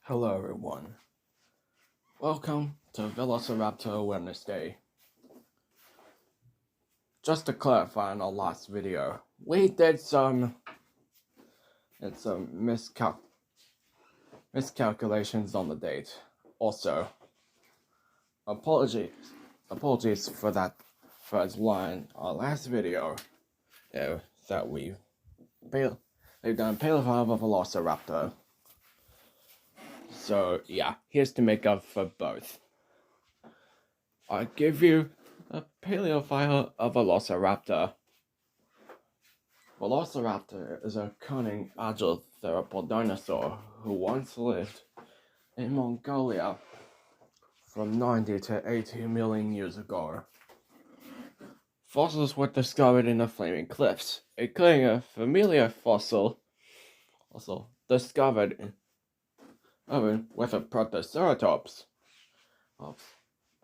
Hello everyone, welcome to Velociraptor Awareness Day. Just to clarify on our last video, we did some miscalculations on the date. Also, apologies for that first line our last video that we've done Paleo of a Velociraptor. So yeah, here's to make up for both. I give you a Paleo file of a Velociraptor. Velociraptor is a cunning, agile theropod dinosaur who once lived in Mongolia from 90 to 80 million years ago. Fossils were discovered in the Flaming Cliffs, including a familiar fossil discovered with a Protoceratops.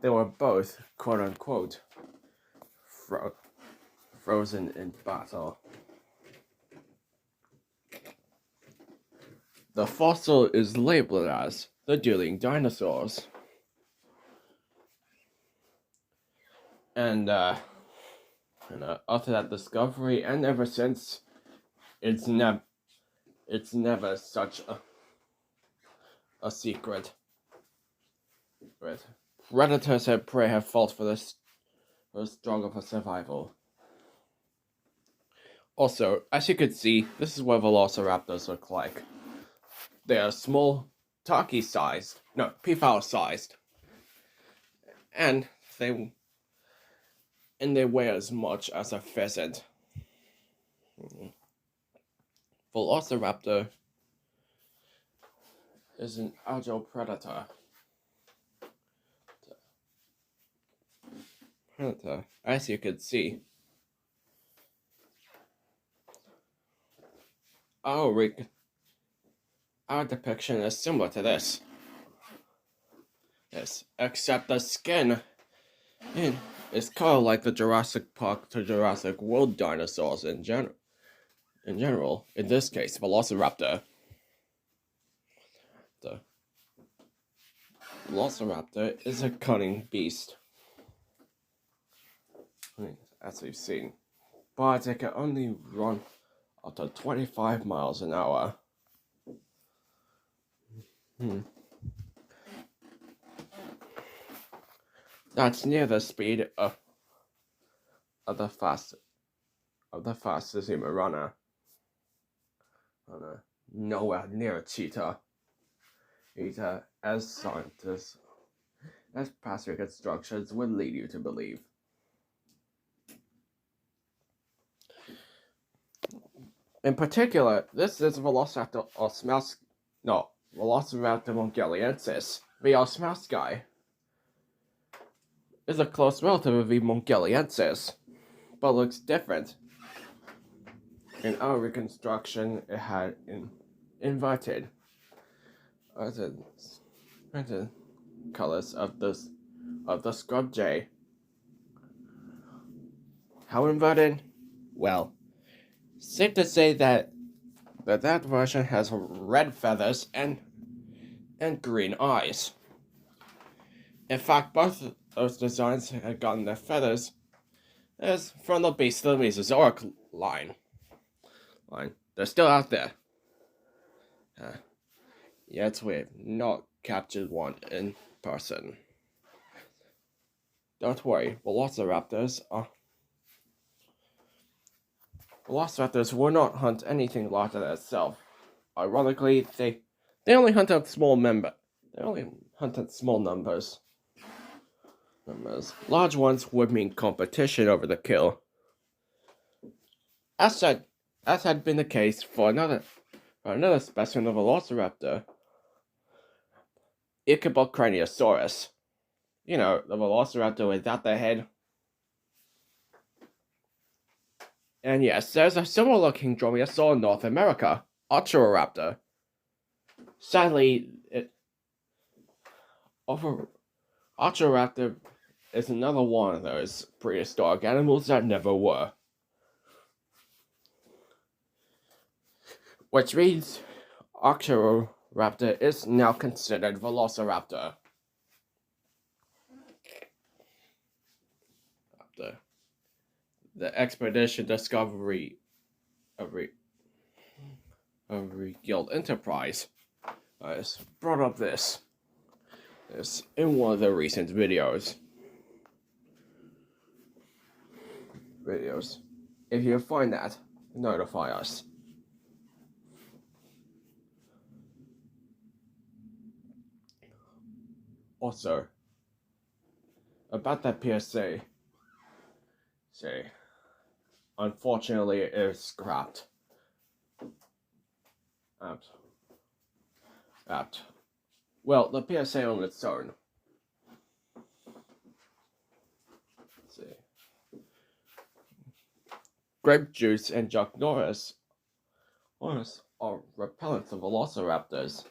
They were both, quote-unquote, frozen in battle. The fossil is labeled as the dueling dinosaurs. And after that discovery, and ever since, it's never such a secret. Predators and prey have fought for the struggle for survival. Also, as you can see, this is what Velociraptors look like. They are small, peafowl-sized, and they weigh as much as a pheasant. Velociraptor is an agile predator. As you can see, our depiction is similar to this. Yes, except the skin is colored like the Jurassic Park to Jurassic World dinosaurs in general. In this case, Velociraptor. The Velociraptor is a cunning beast, as we've seen, but it can only run up to 25 miles an hour. That's near the speed of the fastest human runner. Nowhere near a cheetah. As past reconstructions would lead you to believe. In particular, this is Velociraptor mongoliensis. The osmauskai is a close relative of the mongoliensis, but looks different. In our reconstruction, it had inverted colors of the scrub jay. How inverted? Well, safe to say that version has red feathers and green eyes. In fact, both of those designs had gotten their feathers as from the base of the Mesozoic line. They're still out there. Yet we've not captured one in person. Don't worry, Velociraptors will not hunt anything larger than itself. Ironically, they only hunt out small numbers. Large ones would mean competition over the kill. As had been the case for another specimen of Velociraptor, Ichabocraniosaurus. You know, the Velociraptor without the head. And yes, there's a similar-looking dromaeosaur in North America, Archaeoraptor. Sadly, Archaeoraptor is another one of those prehistoric animals that never were. Which means Archaeoraptor raptor is now considered Velociraptor. The expedition discovery of Guild Enterprise has brought up this in one of the recent videos. If you find that, notify us. Also, about that PSA, unfortunately it is scrapped. Well, the PSA on its own. Let's see. Grape juice and Chuck Norris are repellents of velociraptors.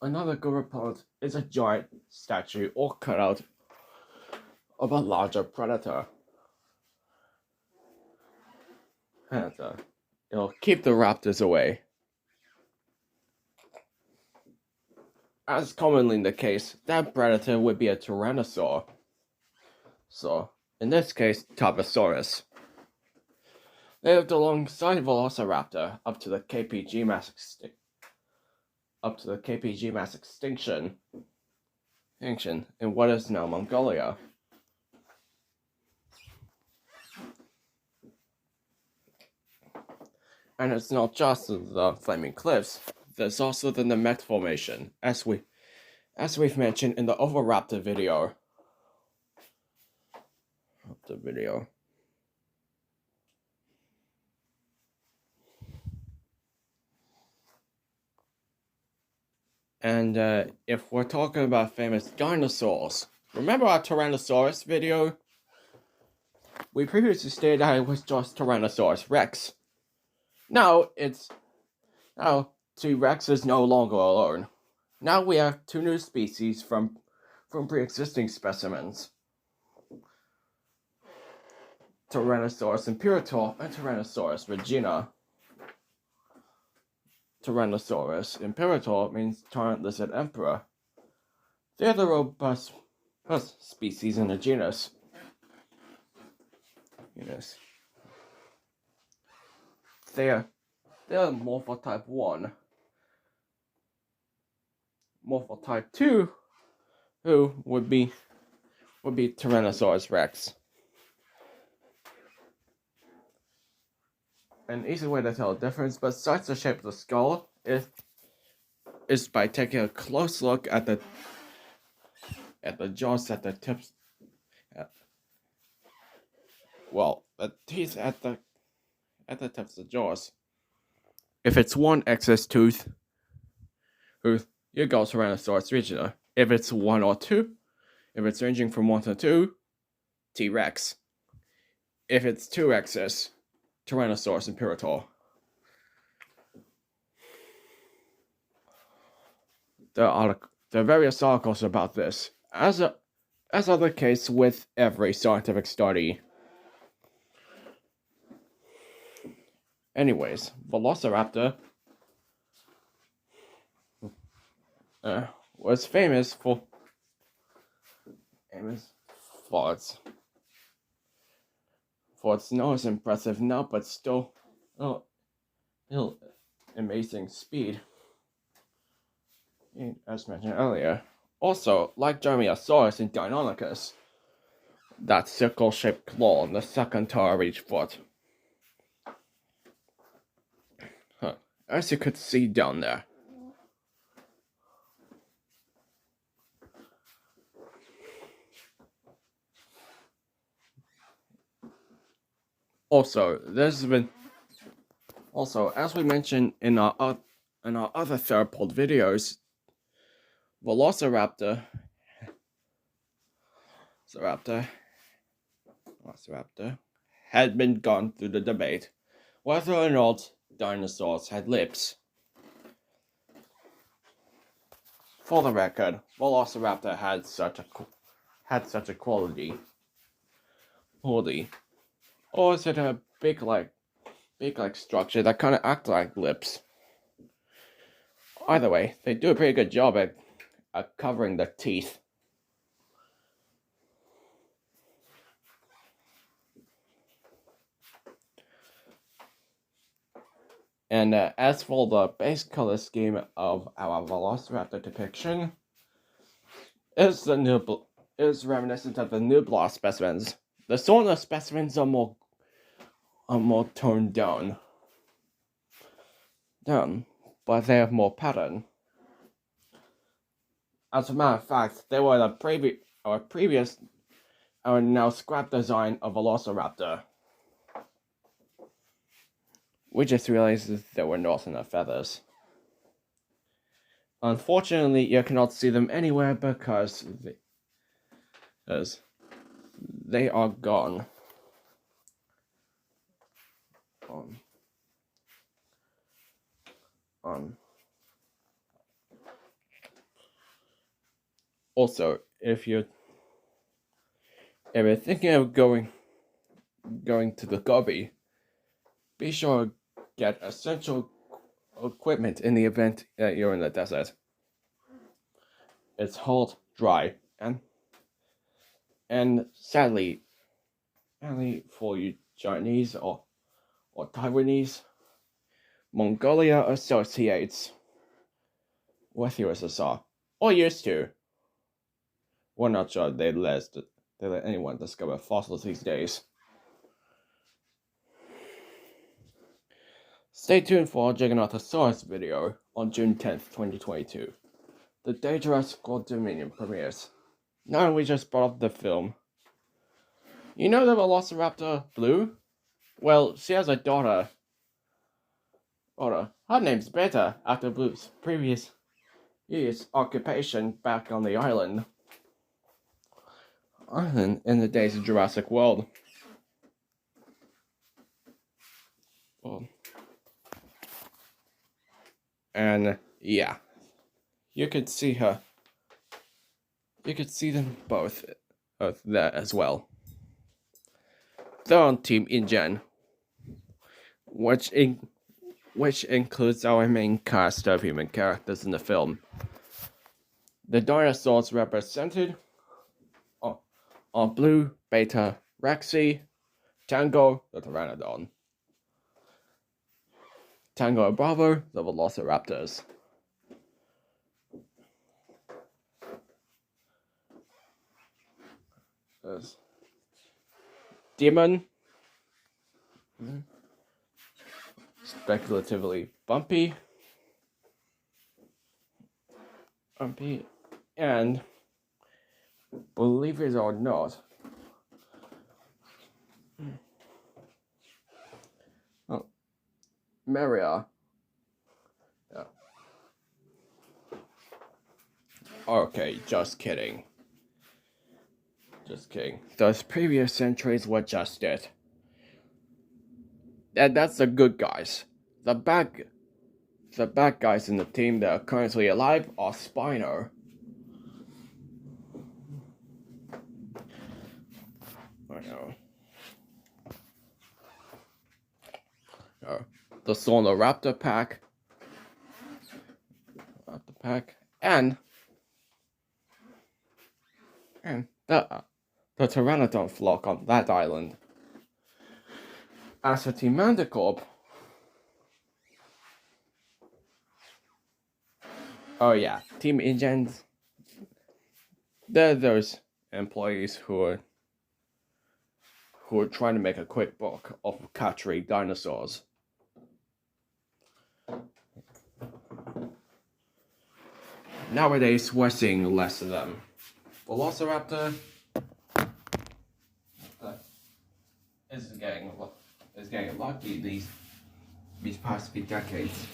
Another good repellent is a giant statue or cutout of a larger predator. And it'll keep the raptors away. As commonly the case, that predator would be a tyrannosaur. So, in this case, Tarbosaurus. They lived alongside Velociraptor up to the KPG mass extinction in what is now Mongolia. And it's not just the Flaming Cliffs. There's also the Namek Formation, as we've mentioned in the Oviraptor video. And if we're talking about famous dinosaurs, remember our Tyrannosaurus video? We previously stated that it was just Tyrannosaurus Rex. Now T-Rex is no longer alone. Now we have two new species from pre-existing specimens. Tyrannosaurus imperator and Tyrannosaurus regina. Tyrannosaurus imperator means giant lizard emperor. They are the robust species in the genus. They are Morphotype 1. Morphotype 2, who would be Tyrannosaurus Rex. An easy way to tell the difference, besides the shape of the skull, is by taking a close look at the jaws at the tips. The teeth at the tips of the jaws. If it's one excess tooth, you go Tyrannosaurus regina. If it's one or two, if it's ranging from 1 to 2, T-Rex. If it's 2 excess, Tyrannosaurus imperator. There are various articles about this, as are the case with every scientific study. Anyways, Velociraptor was famous for its nose impressive now, but still amazing speed, as mentioned earlier. Also, like Dromaeosaurus and Deinonychus, that sickle-shaped claw on the second toe of each foot. As you could see down there. Also, as we mentioned in our other theropod videos, Velociraptor had been gone through the debate whether or not dinosaurs had lips. For the record, Velociraptor had such a quality. Or is it a big beak-like structure that kind of act like lips. Either way, they do a pretty good job at covering the teeth. And as for the base color scheme of our Velociraptor depiction, is reminiscent of the nublar specimens. The Sauna specimens are more toned down, but they have more pattern. As a matter of fact, they were our now scrap design of Velociraptor. We just realized that there were not enough feathers. Unfortunately, you cannot see them anywhere because they are gone. Also, if you're thinking of going to the Gobi, be sure to get essential equipment in the event that you're in the desert. It's hot, dry, and sadly for you Chinese or Taiwanese, Mongolia associates with USSR, or used to. We're not sure they let anyone discover fossils these days. Stay tuned for our Giganotosaurus video on June 10th, 2022. The day Jurassic World Dominion premieres. Now we just brought up the film. You know the Velociraptor Blue? Well, she has a daughter. Her name's Beta, after Blue's previous year's occupation back on the island in the days of Jurassic World. And yeah, you could see her. You could see them both there as well. They're on Team InGen, which includes our main cast of human characters in the film. The dinosaurs represented are Blue, Beta, Rexy, Tango, the Pteranodon, Tango and Bravo, the Velociraptors. There's Demon, speculatively Bumpy, and believe it or not, Maria. Yeah. Okay, just kidding. Just kidding. Those previous entries were just it. And that's the good guys. The bad guys in the team that are currently alive are Spino. I know. The Velociraptor pack. And the Pteranodon flock on that island. As for Team Manticorp, oh yeah, Team InGens, they're those employees who are trying to make a quick buck off of capturing dinosaurs. Nowadays, we're seeing less of them. Velociraptor is getting lucky these past few decades.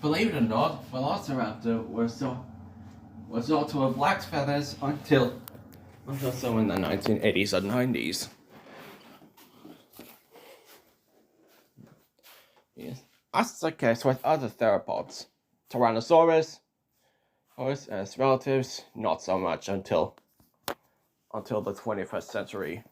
Believe it or not, Velociraptor was thought to have lacked feathers until so in the 1980s and 90s. Yes. As the case with other theropods, Tyrannosaurus, Us as relatives, not so much until the 21st century.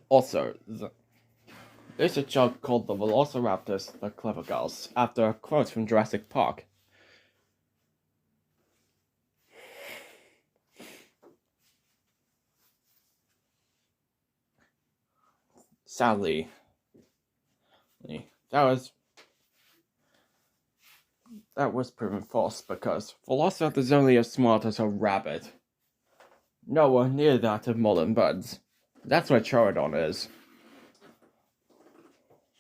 Also, there's a joke called the Velociraptors, the Clever Girls, after a quote from Jurassic Park. Sadly, that was proven false because Velociraptor is only as smart as a rabbit. Nowhere near that of modern birds. That's what Charodon is.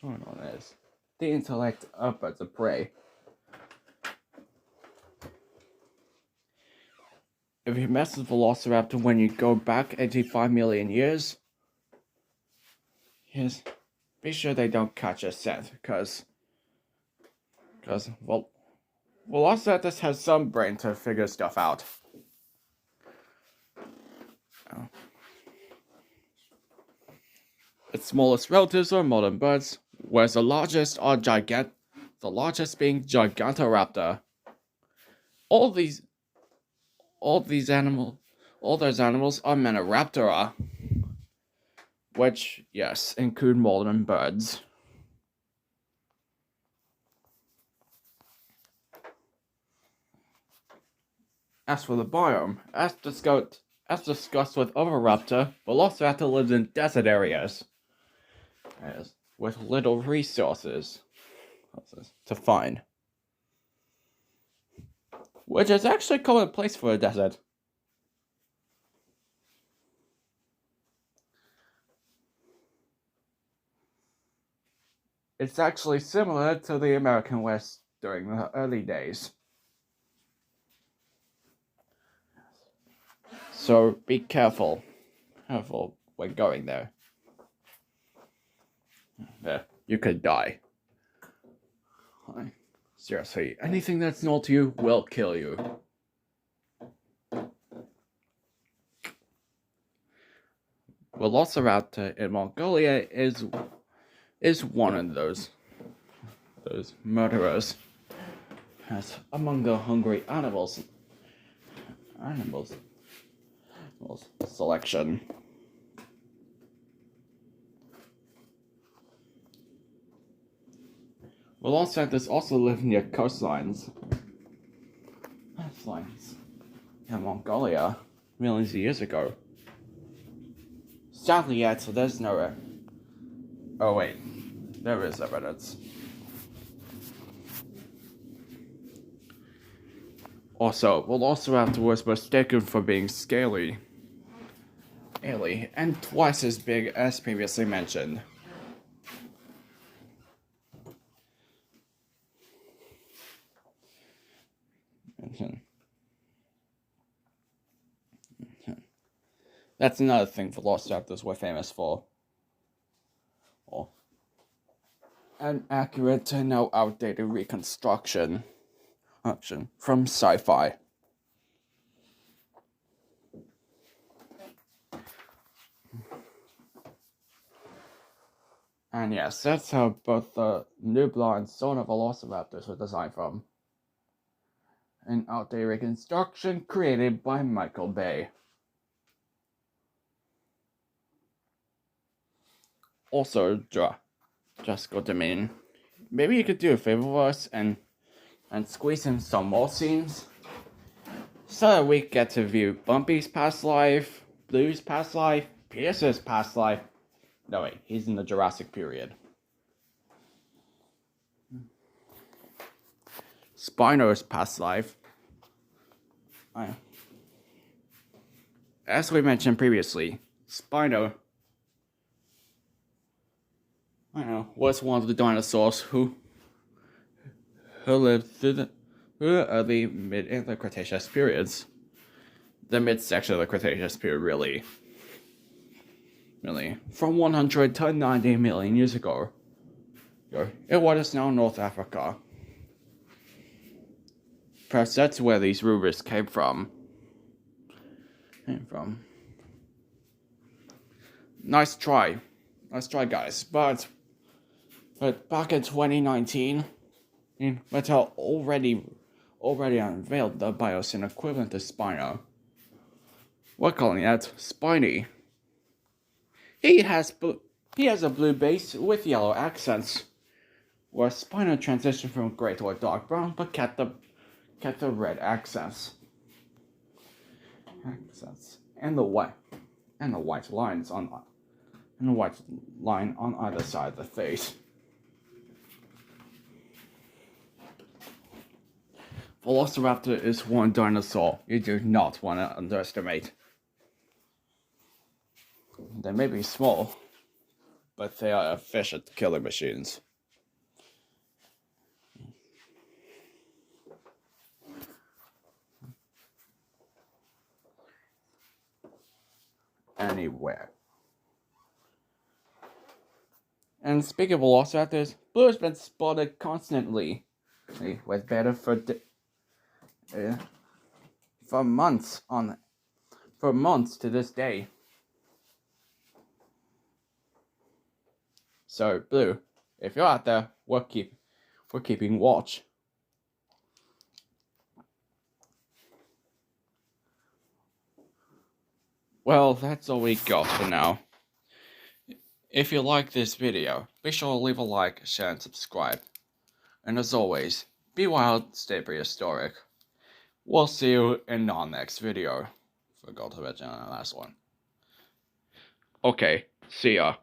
Charodon is the intellect of birds of prey. If you mess with Velociraptor when you go back 85 million years, yes, be sure they don't catch a scent, because Velociraptors have some brain to figure stuff out. Its smallest relatives are modern birds, whereas the largest being Gigantoraptor. All those animals are Menaraptora, which, yes, include modern birds. As for the biome, as discussed with Oviraptor, Velociraptor lives in desert areas, with little resources to find, which is actually a common place for a desert. It's actually similar to the American West during the early days. So be careful when going there. You could die. Seriously, anything that's not you will kill you. Velociraptor in Mongolia is one of those murderers. As among the hungry animals selection. Velociraptors also live near coastlines. In Mongolia, millions of years ago. Sadly yet, there's no... Oh wait, there is evidence. Also, Velociraptor was mistaken for being scaly, and twice as big as previously mentioned. That's another thing Velociraptors were famous for. An accurate and now outdated reconstruction from sci-fi. And yes, that's how both the Nublar and Sona Velociraptors were designed from. An outdated reconstruction created by Michael Bay. Also, just got to mean, maybe you could do a favor for us and squeeze in some more scenes, so that we get to view Bumpy's past life, Blue's past life, Pierce's past life. No wait, he's in the Jurassic period. Spino's past life. As we mentioned previously, Spino was one of the dinosaurs who lived through the early mid and the Cretaceous periods. The mid section of the Cretaceous period, really, from 100 to 90 million years ago, in what is now North Africa. Perhaps that's where these rumors came from. Nice try, guys. But back in 2019, Mattel already unveiled the biosyn equivalent to Spino. We're calling it Spiny. He has a blue base with yellow accents, where Spino transitioned from gray to a dark brown, but kept the red accents and the white lines on either side of the face. Velociraptor is one dinosaur you do not want to underestimate. They may be small, but they are efficient killing machines. Anywhere. And speaking of velociraptors, Blue has been spotted constantly with Bedford for months to this day. So Blue, if you're out there, we're keeping watch. Well, that's all we got for now. If you like this video, be sure to leave a like, share, and subscribe. And as always, be wild, stay prehistoric. We'll see you in our next video. Forgot to mention the last one. Okay, see ya.